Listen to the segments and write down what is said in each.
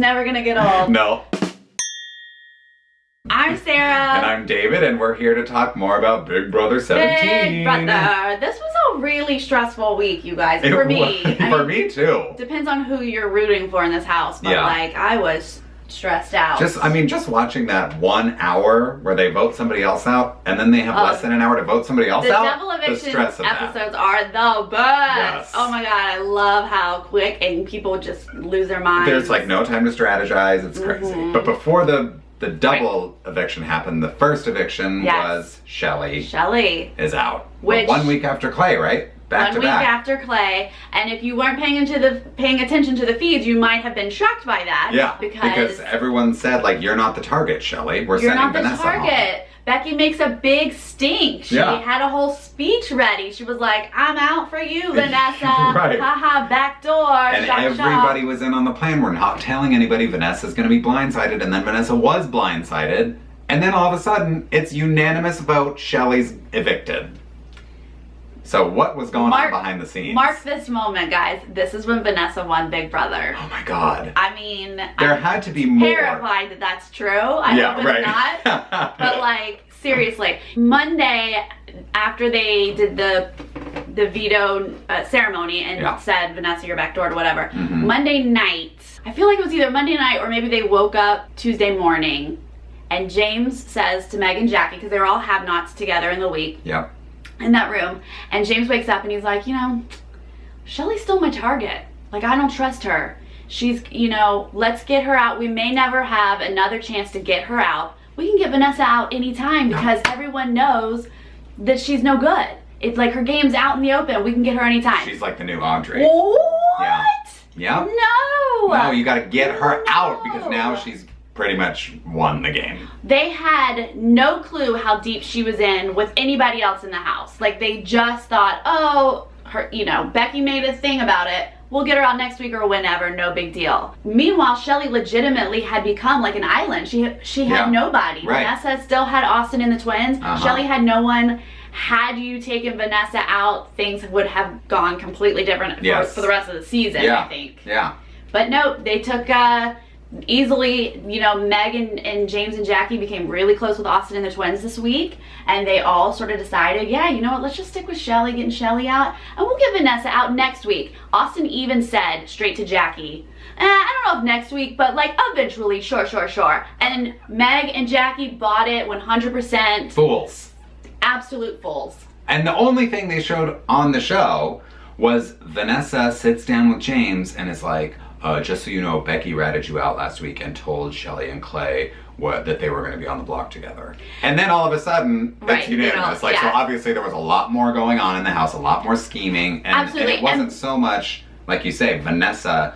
never gonna get old. No. I'm Sarah. And I'm David, and we're here to talk more about Big Brother 17. Big Brother. This was a really stressful week, you guys. For me. For me too. Depends on who you're rooting for in this house, but like, I was stressed out. Just watching that 1 hour where they vote somebody else out, and then they have less than an hour to vote somebody else out. The double eviction episodes are the best. Yes. Oh my god, I love how quick and people just lose their minds. There's like no time to strategize. It's crazy. But before the double eviction happened, the first eviction was Shelly. Shelly is out. Which, 1 week after Clay, right? Back to back. 1 week after Clay, and if you weren't paying attention to the feeds, you might have been shocked by that. Yeah, because everyone said, like, you're not the target, Shelly. We're You're sending not the Vanessa target. home. Becky makes a big stink. She had a whole speech ready. She was like, I'm out for you, Vanessa. Right. Haha, back door. And shock, everybody shock. was in on the plan. We're not telling anybody Vanessa's going to be blindsided. And then Vanessa was blindsided. And then all of a sudden, it's unanimous vote. Shelly's evicted. So what was going on behind the scenes? Mark this moment, guys. This is when Vanessa won Big Brother. Oh my god. I mean, there had to be more. Terrified that that's true. I hope it's not. But like, seriously, Monday after they did the veto ceremony and said, Vanessa, you're back door to whatever. Monday night, I feel like it was either Monday night or maybe they woke up Tuesday morning, and James says to Meg and Jackie, because they were all have-nots together in the week. Yep. In that room, and James wakes up and he's like, you know, Shelly's still my target. Like, I don't trust her. She's, you know, let's get her out. We may never have another chance to get her out. We can get Vanessa out anytime because everyone knows that she's no good. It's like her game's out in the open. We can get her anytime. She's like the new Audrey. What? Yeah. Yep. No, you gotta get her out because now she's pretty much won the game. They had no clue how deep she was in with anybody else in the house. Like, they just thought, oh, her, you know, Becky made a thing about it. We'll get her out next week or whenever, no big deal. Meanwhile, Shelly legitimately had become like an island. She had nobody. Right. Vanessa still had Austin and the twins. Shelly had no one. Had you taken Vanessa out, things would have gone completely different for the rest of the season, I think. Yeah. But no, they took easily, you know, Meg and James and Jackie became really close with Austin and the twins this week, and they all sort of decided, yeah, you know what, let's just stick with Shelly, getting Shelly out, and we'll get Vanessa out next week. Austin even said straight to Jackie, I don't know if next week, but like eventually, sure. And Meg and Jackie bought it 100%. Fools. Absolute fools. And the only thing they showed on the show was Vanessa sits down with James and is like, just so you know, Becky ratted you out last week and told Shelly and Clay that they were going to be on the block together. And then all of a sudden, that's unanimous. So obviously there was a lot more going on in the house, a lot more scheming. And it wasn't so much, like you say, Vanessa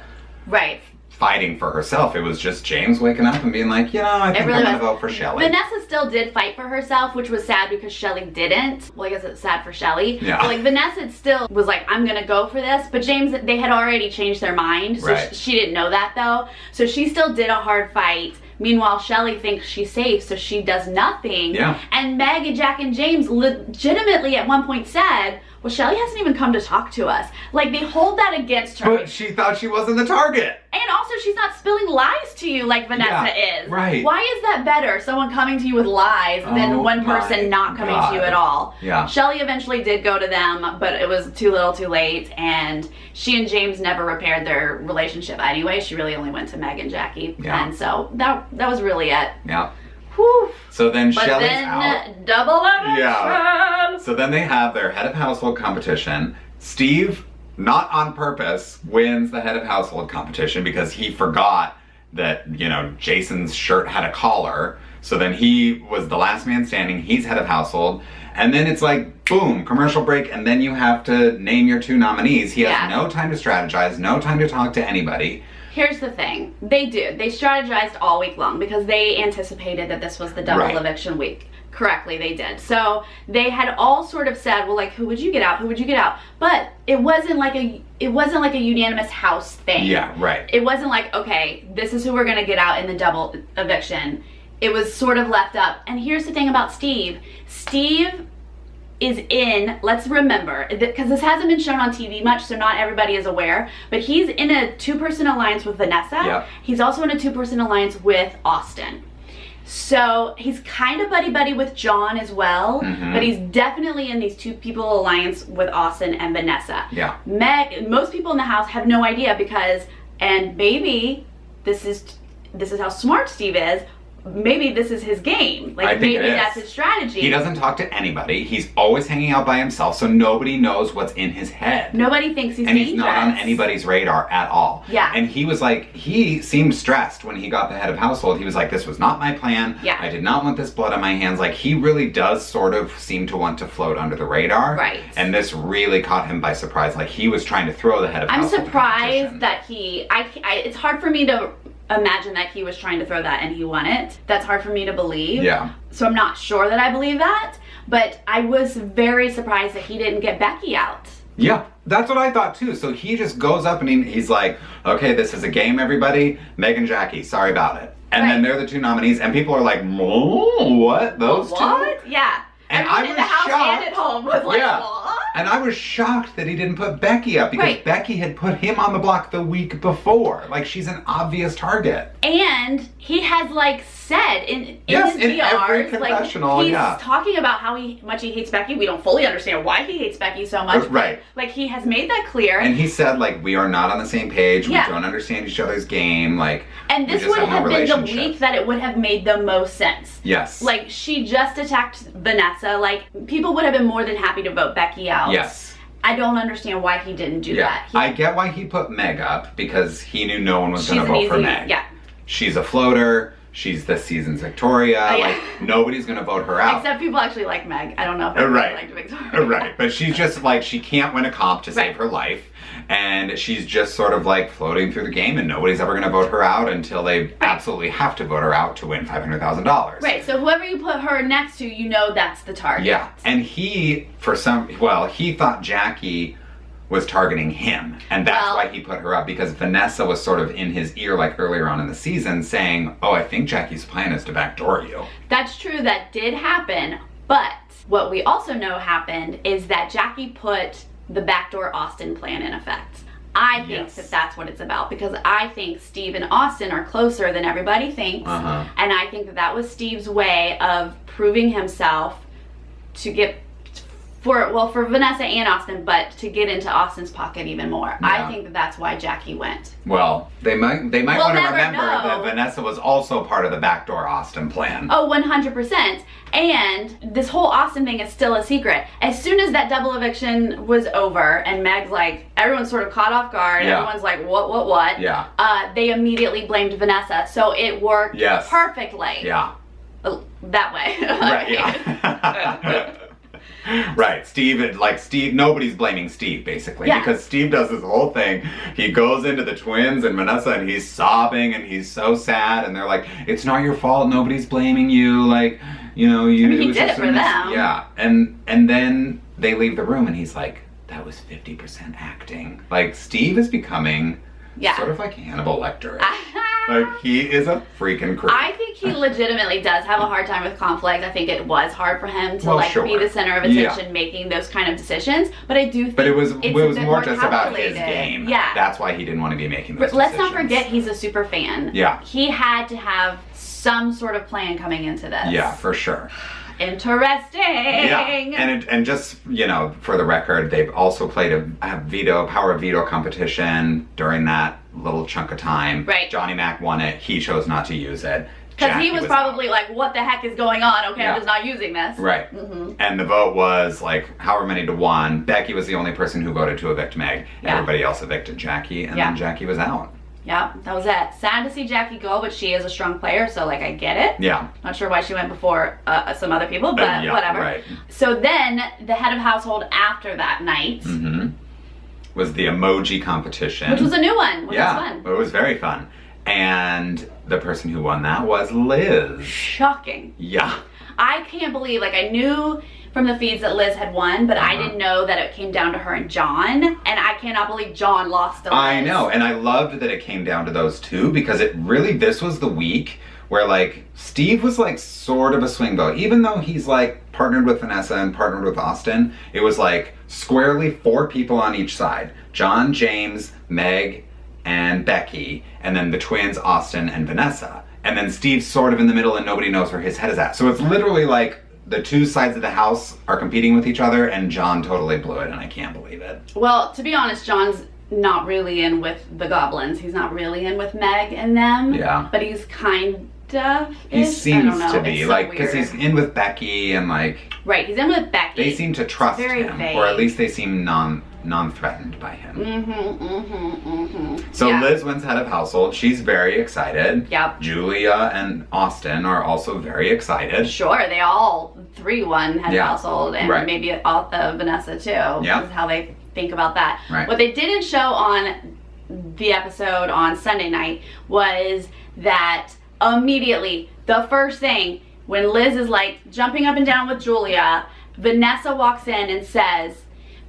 fighting for herself. It was just James waking up and being like, you know, I think I'm going to vote for Shelly. Vanessa still did fight for herself, which was sad because Shelly didn't. Well, I guess it's sad for Shelly. Yeah. But like, Vanessa still was like, I'm going to go for this. But James, they had already changed their mind. So she didn't know that though. So she still did a hard fight. Meanwhile, Shelly thinks she's safe, so she does nothing. Yeah. And Meg and Jack and James legitimately at one point said, well, Shelly hasn't even come to talk to us. Like, they hold that against her. But she thought she wasn't the target. And also, she's not spilling lies to you like Vanessa is. Right. Why is that better, someone coming to you with lies, than one person not coming to you at all? Yeah. Shelly eventually did go to them, but it was too little too late, and she and James never repaired their relationship anyway. She really only went to Meg and Jackie. Yeah. And so that was really it. Yeah. Whew. So then Shelly's out. Double eviction. Yeah. So then they have their head of household competition. Steve, not on purpose, wins the head of household competition because he forgot that, you know, Jason's shirt had a collar. So then he was the last man standing. He's head of household. And then it's like, boom, commercial break. And then you have to name your two nominees. He has no time to strategize, no time to talk to anybody. Here's the thing. They strategized all week long because they anticipated that this was the double eviction week. Correctly, they did. So they had all sort of said, well, like, who would you get out? Who would you get out? But it wasn't like a unanimous house thing. Yeah, right. It wasn't like, okay, this is who we're gonna get out in the double eviction. It was sort of left up. And here's the thing about Steve. Steve is in, let's remember, because this hasn't been shown on TV much, so not everybody is aware, but he's in a 2-person alliance with Vanessa. Yep. He's also in a 2-person alliance with Austin. So he's kind of buddy-buddy with John as well, but he's definitely in these 2-people alliance with Austin and Vanessa. Yeah. Most people in the house have no idea because, and maybe this is how smart Steve is, maybe this is his game. Like, maybe that's his strategy. He doesn't talk to anybody. He's always hanging out by himself, so nobody knows what's in his head. Nobody thinks he's dangerous. dangerous. And he's not on anybody's radar at all. Yeah. And he was like, he seemed stressed when he got the head of household. He was like, this was not my plan. Yeah. I did not want this blood on my hands. Like, he really does sort of seem to want to float under the radar. Right. And this really caught him by surprise. Like, he was trying to throw the head of household. I'm surprised that it's hard for me to imagine that he was trying to throw that and he won it. That's hard for me to believe. Yeah. So I'm not sure that I believe that, but I was very surprised that he didn't get Becky out. Yeah, that's what I thought too. So he just goes up and he's like, okay, this is a game, everybody. Meg and Jackie, sorry about it. And then they're the 2 nominees, and people are like, what? Those two? What? Yeah. And everyone I in the was house shocked. and at home was like, what? And I was shocked that he didn't put Becky up because Becky had put him on the block the week before. Like, she's an obvious target. And he has like said in his in every PRs, confessional, like, he's talking about how much he hates Becky. We don't fully understand why he hates Becky so much. Right. Like, he has made that clear. And he said, like, we are not on the same page. We don't understand each other's game. Like, and this would have been the week that it would have made the most sense. Yes. Like, she just attacked Vanessa. Like, people would have been more than happy to vote Becky out. Yes. I don't understand why he didn't do that. I get why he put Meg up, because he knew no one was going to vote for Meg. Yeah. She's a floater. She's this season's Victoria. Like, nobody's going to vote her out. Except people actually like Meg. I don't know if everybody liked Victoria. Right. But she's just like, she can't win a comp to save her life. And she's just sort of like floating through the game, and nobody's ever going to vote her out until they absolutely have to vote her out to win $500,000. Right. So whoever you put her next to, you know that's the target. Yeah. And he, he thought Jackie was targeting him, and that's why he put her up, because Vanessa was sort of in his ear, like earlier on in the season, saying, oh, I think Jackie's plan is to backdoor you. That's true, that did happen, but what we also know happened is that Jackie put the backdoor Austin plan in effect. I think that that's what it's about, because I think Steve and Austin are closer than everybody thinks, and I think that that was Steve's way of proving himself to get for Vanessa and Austin, but to get into Austin's pocket even more. Yeah. I think that that's why Jackie went. Well, they might want to remember that Vanessa was also part of the backdoor Austin plan. Oh, 100%. And this whole Austin thing is still a secret. As soon as that double eviction was over and Meg's like, everyone's sort of caught off guard, everyone's like, what? Yeah. They immediately blamed Vanessa. So it worked perfectly. Yeah. That way. Right, yeah. Right, Steve, nobody's blaming Steve, basically, because Steve does this whole thing. He goes into the twins and Vanessa, and he's sobbing, and he's so sad, and they're like, it's not your fault, nobody's blaming you, like, you know, you... I mean, he did it for them. Yeah, and then they leave the room, and he's like, that was 50% acting. Like, Steve is becoming sort of like Hannibal Lecter. Like, he is a freaking creep. I think he legitimately does have a hard time with conflict. I think it was hard for him to be the center of attention making those kind of decisions. But I do think it was more just about his game. Yeah. That's why he didn't want to be making those decisions. Let's not forget he's a super fan. Yeah. He had to have some sort of plan coming into this. Yeah, for sure. Interesting. Yeah, and just, you know, for the record, they've also played a power of veto competition during that little chunk of time. Right. Johnny Mac won it. He chose not to use it. Because he was probably like, what the heck is going on? Okay, I'm just not using this. Right. And the vote was like however many to 1. Becky was the only person who voted to evict Meg. Everybody else evicted Jackie, and then Jackie was out. Yeah, that was it. Sad to see Jackie go, but she is a strong player, so like I get it. Yeah. Not sure why she went before some other people, but whatever. Right. So then the head of household after that night was the emoji competition, which was a new one, which was fun. It was very fun. And the person who won that was Liz. Shocking. Yeah. I can't believe, like, I knew from the feeds that Liz had won, but I didn't know that it came down to her and John, and I cannot believe John lost to Liz. I know, and I loved that it came down to those two, because this was the week where like Steve was like sort of a swing vote. Even though he's like partnered with Vanessa and partnered with Austin, it was like squarely 4 people on each side. John, James, Meg, and Becky, and then the twins, Austin and Vanessa. And then Steve's sort of in the middle and nobody knows where his head is at. So it's literally like the 2 sides of the house are competing with each other, and John totally blew it, and I can't believe it. Well, to be honest, John's not really in with the goblins. He's not really in with Meg and them. Yeah. But he's kind of. He seems to be. It's like, so because weird. he's in with Becky, and like... Right, he's in with Becky. They seem to trust very him, vague. or at least they seem non-threatened by him. So yeah. Liz wins head of household. She's very excited. Yep. Julia and Austin are also very excited. Sure, they all 3 won head of Yeah. household, and Right. maybe Vanessa too. Yeah. Is how they think about that. Right. What they didn't show on the episode on Sunday night was that immediately, the first thing, when Liz is like jumping up and down with Julia, Vanessa walks in and says,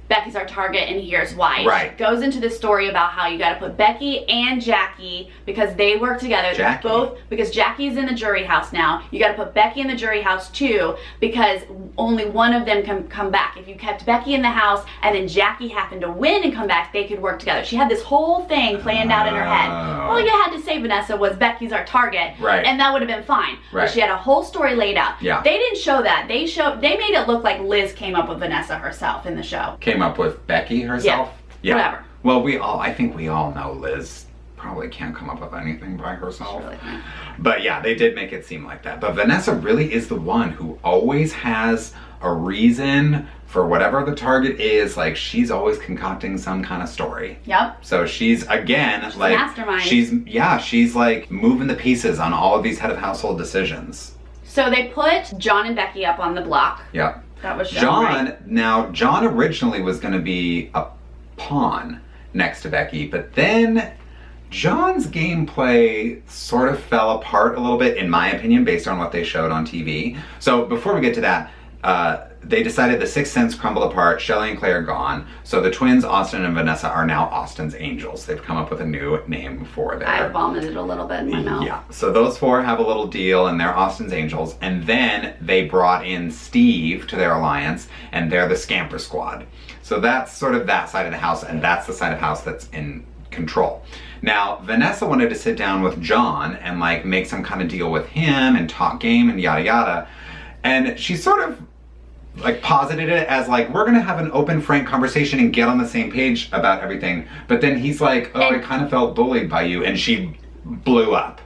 Becky's our target and here's why. Right. She goes into the story about how you gotta put Becky and Jackie, because they work together. Jackie. Both, because Jackie's in the jury house now. You gotta put Becky in the jury house too, because only one of them can come back. If you kept Becky in the house and then Jackie happened to win and come back, they could work together. She had this whole thing planned out in her head. Oh. All you had to say, Vanessa, was Becky's our target. Right. And that would have been fine. Right. But she had a whole story laid out. Yeah. They didn't show that. They made it look like Liz came up with Vanessa herself in the show. Came up with Becky herself? Whatever. Well, I think we all know Liz probably can't come up with anything by herself. Really fine. But yeah, they did make it seem like that. But Vanessa really is the one who always has a reason for whatever the target is. Like, she's always concocting some kind of story. Yep. So she's again She's like a mastermind. She's like moving the pieces on all of these head of household decisions. So they put John and Becky up on the block. Yeah. That was shown, John, right? now John originally was going to be a pawn next to Becky, but then John's gameplay sort of fell apart a little bit, in my opinion, based on what they showed on TV. So before we get to that, they decided the Sixth Sense crumbled apart. Shelley and Clay are gone. So the twins, Austin and Vanessa, are now Austin's Angels. They've come up with a new name for their... I vomited a little bit in my mouth. Yeah, so those 4 have a little deal, and they're Austin's Angels. And then they brought in Steve to their alliance, and they're the Scamper Squad. So that's sort of that side of the house, and that's the side of the house that's in control. Now, Vanessa wanted to sit down with John and like make some kind of deal with him and talk game and yada yada. And she sort of like posited it as like, we're gonna have an open, frank conversation and get on the same page about everything. But then he's like, oh, I kind of felt bullied by you, and she blew up.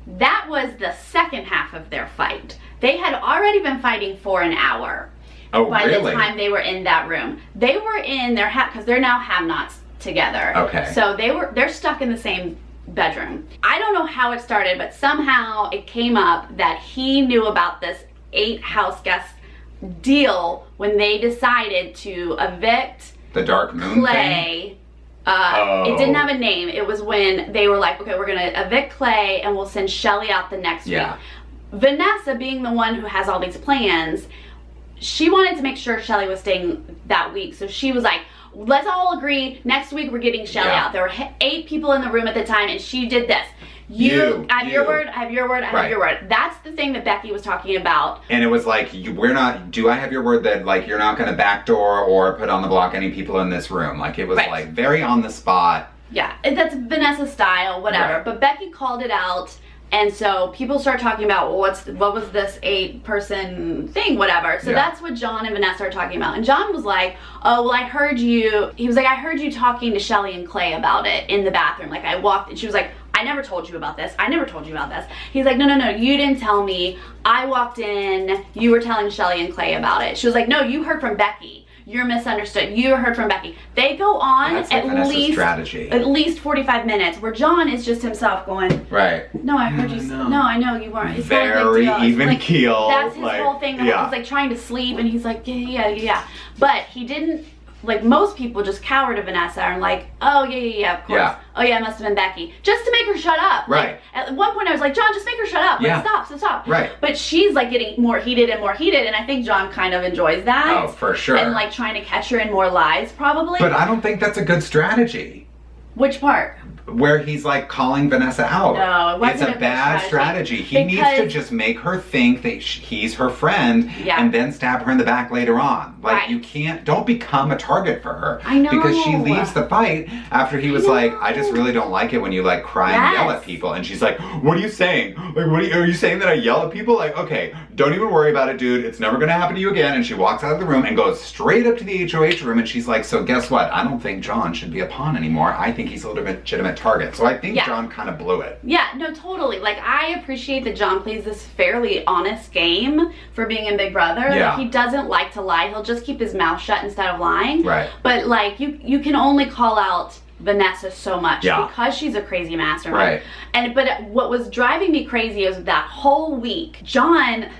That was the second half of their fight. They had already been fighting for an hour. Oh, by really? the time they were in that room. They were in their because they're now have-nots together. Okay. So they're stuck in the same bedroom. I don't know how it started, but somehow it came up that he knew about this 8 house guest deal when they decided to evict The Dark Moon thing? Clay. It didn't have a name. It was when they were like, okay, we're gonna evict Clay and we'll send Shelley out the next week. Vanessa, being the one who has all these plans, she wanted to make sure Shelley was staying that week. So she was like, let's all agree, next week we're getting Shelley out. There were 8 people in the room at the time, and she did this. I have your word, I have your word, I have your word. That's the thing that Becky was talking about. And it was like, do I have your word that like you're not gonna backdoor or put on the block any people in this room? Like, it was like very on the spot. Yeah, that's Vanessa style, whatever. Right. But Becky called it out. And so people start talking about, well, what was this 8-person thing, whatever. So that's what John and Vanessa are talking about. And John was like, oh, well, I heard you talking to Shelley and Clay about it in the bathroom. Like, I walked, and she was like, I never told you about this. I never told you about this. He's like, no, you didn't tell me. I walked in, you were telling Shelley and Clay about it. She was like, no, you heard from Becky. You're misunderstood. You heard from Becky. They go on That's like at least 45 minutes where John is just himself going, right. No, I heard you. No, I know you weren't. It's very not a big deal. even like, keel. That's his whole thing. He's like trying to sleep, and he's like, yeah. But he didn't. Like, most people just cower to Vanessa and like, oh yeah, of course. Yeah. Oh yeah, it must have been Becky. Just to make her shut up. Right. Like, at one point I was like, John, just make her shut up. Like, stop. Right. But she's like getting more heated, and I think John kind of enjoys that. Oh, for sure. And like trying to catch her in more lies, probably. But I don't think that's a good strategy. Which part? Where he's like calling Vanessa out. No, it wasn't It's a big bad strategy. He needs to just make her think that he's her friend and then stab her in the back later on. Like, you don't become a target for her. I know. Because she leaves the fight after he was like, I just really don't like it when you like cry and yell at people. And she's like, what are you saying? Like, are you saying that I yell at people? Like, okay, don't even worry about it, dude. It's never gonna happen to you again. And she walks out of the room and goes straight up to the HOH room and she's like, so guess what? I don't think John should be a pawn anymore. I think he's a legitimate target. So I think John kind of blew it. Yeah, no, totally. Like, I appreciate that John plays this fairly honest game for being in Big Brother. Yeah. Like, he doesn't like to lie. He'll just keep his mouth shut instead of lying. Right. But, like, you can only call out Vanessa so much because she's a crazy mastermind. Right. But what was driving me crazy is that whole week, John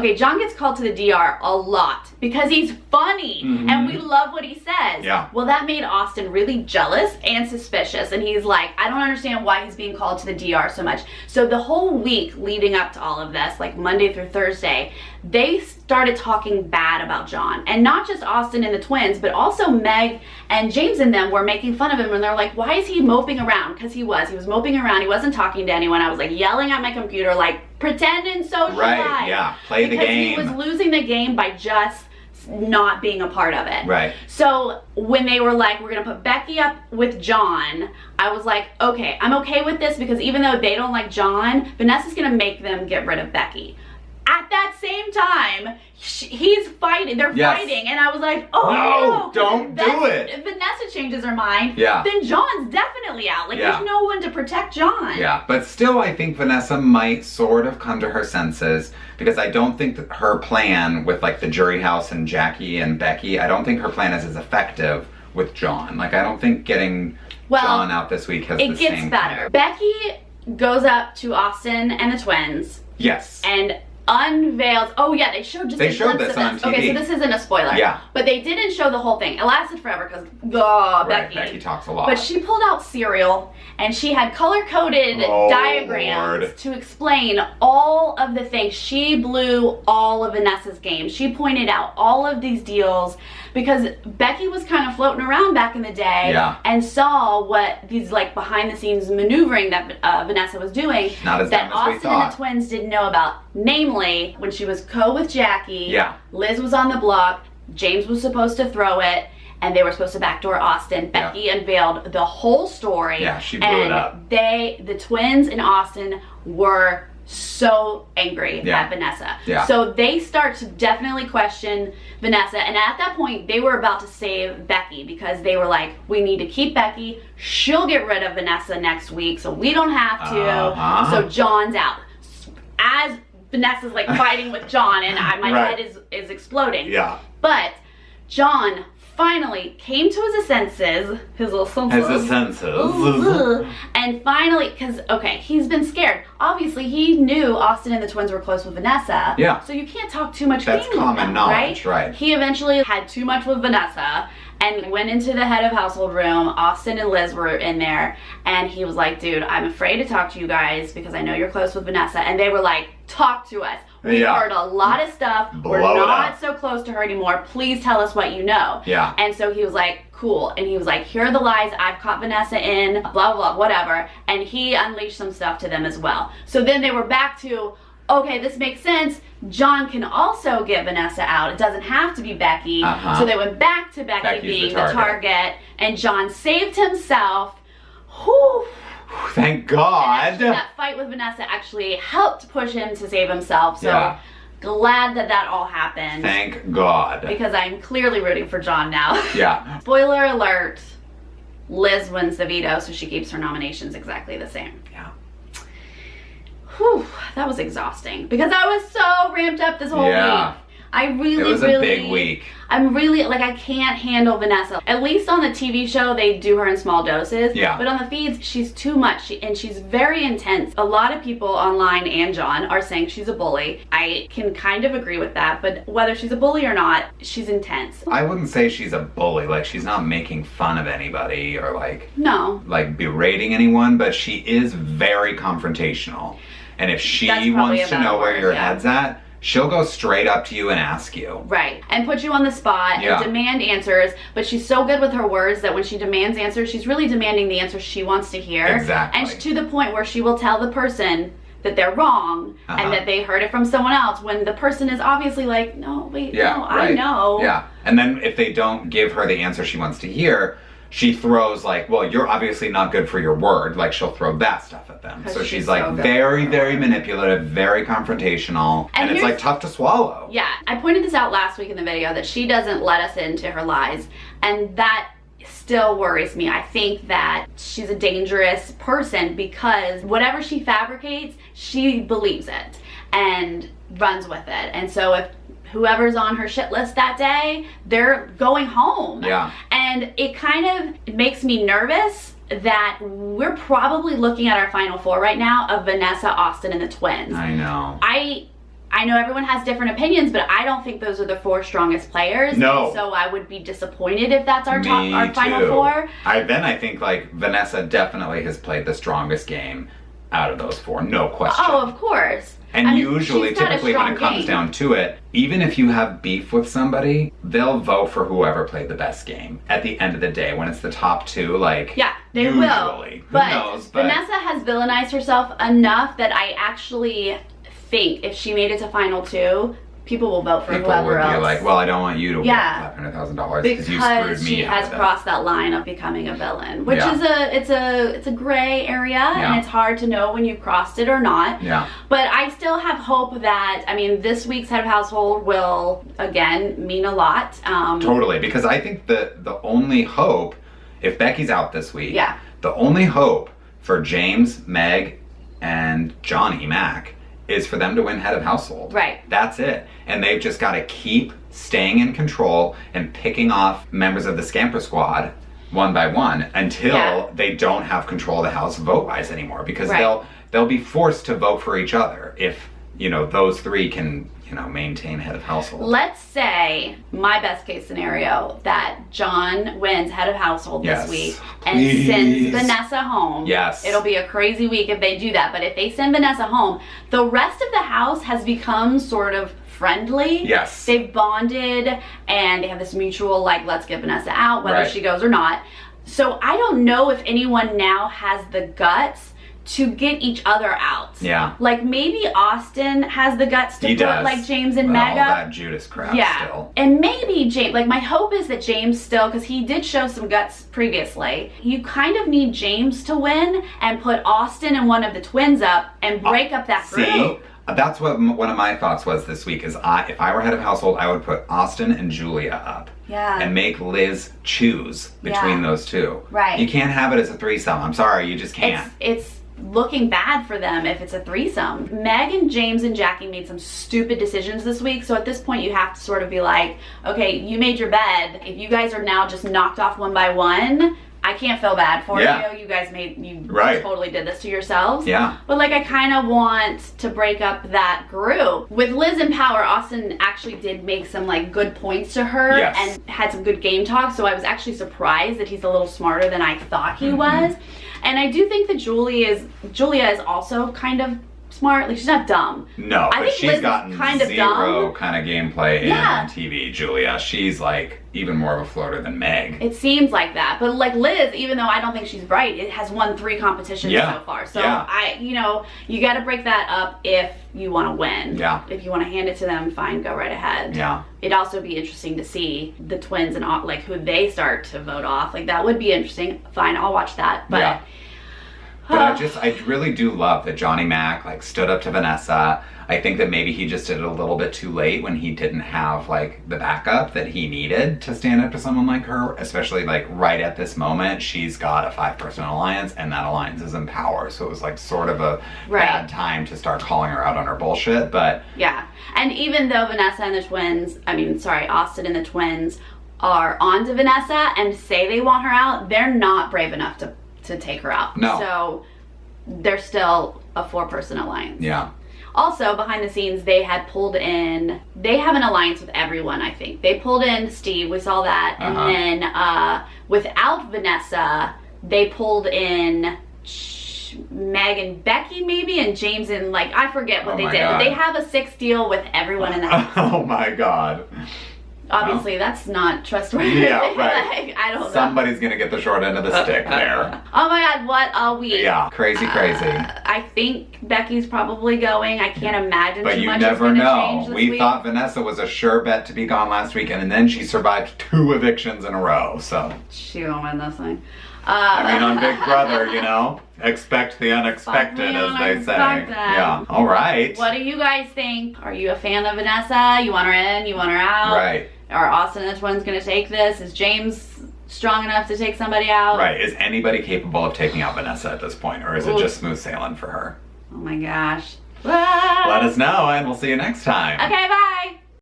gets called to the DR a lot because he's funny and we love what he says. Yeah. Well, that made Austin really jealous and suspicious, and he's like, I don't understand why he's being called to the DR so much. So the whole week leading up to all of this, like Monday through Thursday, they started talking bad about John. And not just Austin and the twins, but also Meg and James and them were making fun of him, and they're like, why is he moping around? Because he was moping around. He wasn't talking to anyone. I was like yelling at my computer, like, pretend and socialize. Right, yeah, play the game. Because he was losing the game by just not being a part of it. Right. So when they were like, we're gonna put Becky up with John, I was like, okay, I'm okay with this because even though they don't like John, Vanessa's gonna make them get rid of Becky. At that same time, he's fighting, they're fighting, and I was like, oh no, don't do it. If Vanessa changes her mind, Yeah. then John's definitely out. Like, there's no one to protect John. Yeah, but still I think Vanessa might sort of come to her senses because I don't think that her plan with like the jury house and Jackie and Becky, I don't think her plan is as effective with John. Like, I don't think getting John out this week has the same. It gets better. Becky goes up to Austin and the twins. Yes. And unveils, they showed just they a showed glimpse this of on this. TV. Okay, so this isn't a spoiler. Yeah. But they didn't show the whole thing. It lasted forever because, Becky talks a lot. But she pulled out cereal and she had color-coded diagrams to explain all of the things. She blew all of Vanessa's games. She pointed out all of these deals because Becky was kind of floating around back in the day and saw what these like behind-the-scenes maneuvering that Vanessa was doing that Austin and the twins didn't know about. Namely, when she was with Jackie, Liz was on the block, James was supposed to throw it, and they were supposed to backdoor Austin. Becky unveiled the whole story. Yeah, she blew it up. The twins and Austin were so angry at Vanessa. Yeah. So they start to definitely question Vanessa, and at that point they were about to save Becky because they were like, we need to keep Becky. She'll get rid of Vanessa next week, so we don't have to. So John's out. As Vanessa's like fighting with John and my head is exploding. Yeah. But John finally came to his senses, and finally, because, he's been scared. Obviously, he knew Austin and the twins were close with Vanessa. Yeah. So you can't talk too much That's game with common them, knowledge, right? He eventually had too much with Vanessa and went into the head of household room. Austin and Liz were in there, and he was like, dude, I'm afraid to talk to you guys because I know you're close with Vanessa. And they were like, talk to us. We heard a lot of stuff. We're not so close to her anymore. Please tell us what you know. Yeah. And so he was like, cool. And he was like, here are the lies I've caught Vanessa in, blah, blah, blah, whatever. And he unleashed some stuff to them as well. So then they were back to, okay, this makes sense. John can also get Vanessa out. It doesn't have to be Becky. So they went back to Becky being the target. And John saved himself. Whew. Thank God. Actually, that fight with Vanessa actually helped push him to save himself. So glad that all happened. Thank God. Because I'm clearly rooting for John now. Yeah. Spoiler alert, Liz wins the veto, so she keeps her nominations exactly the same. Yeah. Whew, that was exhausting because I was so ramped up this whole week. It was a big week. I'm really, like, I can't handle Vanessa. At least on the TV show, they do her in small doses. Yeah. But on the feeds, she's too much, and she's very intense. A lot of people online and John are saying she's a bully. I can kind of agree with that, but whether she's a bully or not, she's intense. I wouldn't say she's a bully. Like, she's not making fun of anybody or, like, berating anyone, but she is very confrontational. And if she wants to know where your head's at, she'll go straight up to you and ask you. Right. And put you on the spot and demand answers. But she's so good with her words that when she demands answers, she's really demanding the answers she wants to hear. Exactly. And to the point where she will tell the person that they're wrong and that they heard it from someone else when the person is obviously like, no, wait, no, I know. Yeah. And then if they don't give her the answer she wants to hear, she throws like, well, you're obviously not good for your word. Like, she'll throw that stuff at them. So she's like very, very manipulative, very confrontational, and it's like tough to swallow. Yeah. I pointed this out last week in the video that she doesn't let us into her lies, and that still worries me. I think that she's a dangerous person because whatever she fabricates, she believes it and runs with it. And so if whoever's on her shit list that day, they're going home. Yeah. And it kind of makes me nervous that we're probably looking at our final four right now of Vanessa, Austin, and the twins. I know. I know everyone has different opinions, but I don't think those are the four strongest players. No. And so I would be disappointed if that's our final four. I think like Vanessa definitely has played the strongest game out of those four, no question. Oh, of course. And typically when it comes down to it, even if you have beef with somebody, they'll vote for whoever played the best game at the end of the day. When it's the top two, like, yeah, they usually. will. Who knows? But Vanessa has villainized herself enough that I actually think if she made it to final two, people will vote for whoever else. People would be like, well, I don't want you to win $500,000 because you screwed me she has crossed that line of becoming a villain, which is it's a gray area, and it's hard to know when you've crossed it or not. Yeah. But I still have hope that, I mean, this week's head of household will again mean a lot. Totally, because I think the only hope, if Becky's out this week, the only hope for James, Meg, and Johnny Mac is for them to win head of household. Right. That's it. And they've just got to keep staying in control and picking off members of the Scamper Squad one by one until they don't have control of the house vote-wise anymore, because they'll be forced to vote for each other if, you know, those three can, you know, maintain head of household. Let's say, my best case scenario, that John wins head of household this week and sends Vanessa home. Yes. It'll be a crazy week if they do that, but if they send Vanessa home, the rest of the house has become sort of friendly. Yes. They've bonded and they have this mutual, like, let's get Vanessa out, whether she goes or not. So I don't know if anyone now has the guts to get each other out. Yeah. Like, maybe Austin has the guts to put like James and Meg up. All that Judas crap still. And maybe James, like, my hope is that James still, because he did show some guts previously, you kind of need James to win and put Austin and one of the twins up and break up that group. See? That's what one of my thoughts was this week, is if I were head of household, I would put Austin and Julia up. Yeah. And make Liz choose between those two. Right. You can't have it as a threesome. I'm sorry, you just can't. It's looking bad for them if it's a threesome. Meg and James and Jackie made some stupid decisions this week, so at this point you have to sort of be like, okay, you made your bed. If you guys are now just knocked off one by one, I can't feel bad for you. You guys totally did this to yourselves. Yeah. But like, I kind of want to break up that group. With Liz in power, Austin actually did make some like good points to her and had some good game talk, so I was actually surprised that he's a little smarter than I thought he was. And I do think that Julia is also kind of smart. Like, she's not dumb. No, I but think she's Liz gotten kind of zero dumb. kind of gameplay in on TV, Julia. She's like even more of a floater than Meg. It seems like that. But like Liz, even though I don't think she's bright, it has won 3 competitions so far. So you got to break that up if you want to win. Yeah. If you want to hand it to them, fine, go right ahead. Yeah. It'd also be interesting to see the twins and like who they start to vote off. Like, that would be interesting. Fine, I'll watch that. But But I really do love that Johnny Mac like stood up to Vanessa. I think that maybe he just did it a little bit too late when he didn't have like the backup that he needed to stand up to someone like her, especially like right at this moment. She's got a 5-person alliance and that alliance is in power. So it was like sort of a bad time to start calling her out on her bullshit, but. Yeah. And even though Vanessa and the twins, Austin and the twins are on to Vanessa and say they want her out, they're not brave enough to take her out. No. So they're still a 4-person alliance. Yeah. Also, behind the scenes, they have an alliance with everyone, I think. They pulled in Steve, we saw that. And then without Vanessa, they pulled in Meg and Becky maybe, and James and like, I forget what Oh they my did, but God. they have a 6 deal with everyone in the house. Oh my God. Obviously, that's not trustworthy. Yeah, right. Like, I don't know. Somebody's gonna get the short end of the stick there. Oh my God, what a week. Yeah, crazy. I think Becky's probably going. I can't imagine But too you much never is gonna know. change this We week. thought Vanessa was a sure bet to be gone last weekend, and then she survived 2 evictions in a row, so. She won't win this thing. I mean, on Big Brother, you know, expect the unexpected, as they say. unexpected. Yeah, all right. What do you guys think? Are you a fan of Vanessa? You want her in? You want her out? Right. Are Austin and the twins going to take this? Is James strong enough to take somebody out? Right. Is anybody capable of taking out Vanessa at this point, or is it just smooth sailing for her? Oh my gosh. Let us know, and we'll see you next time. Okay, bye.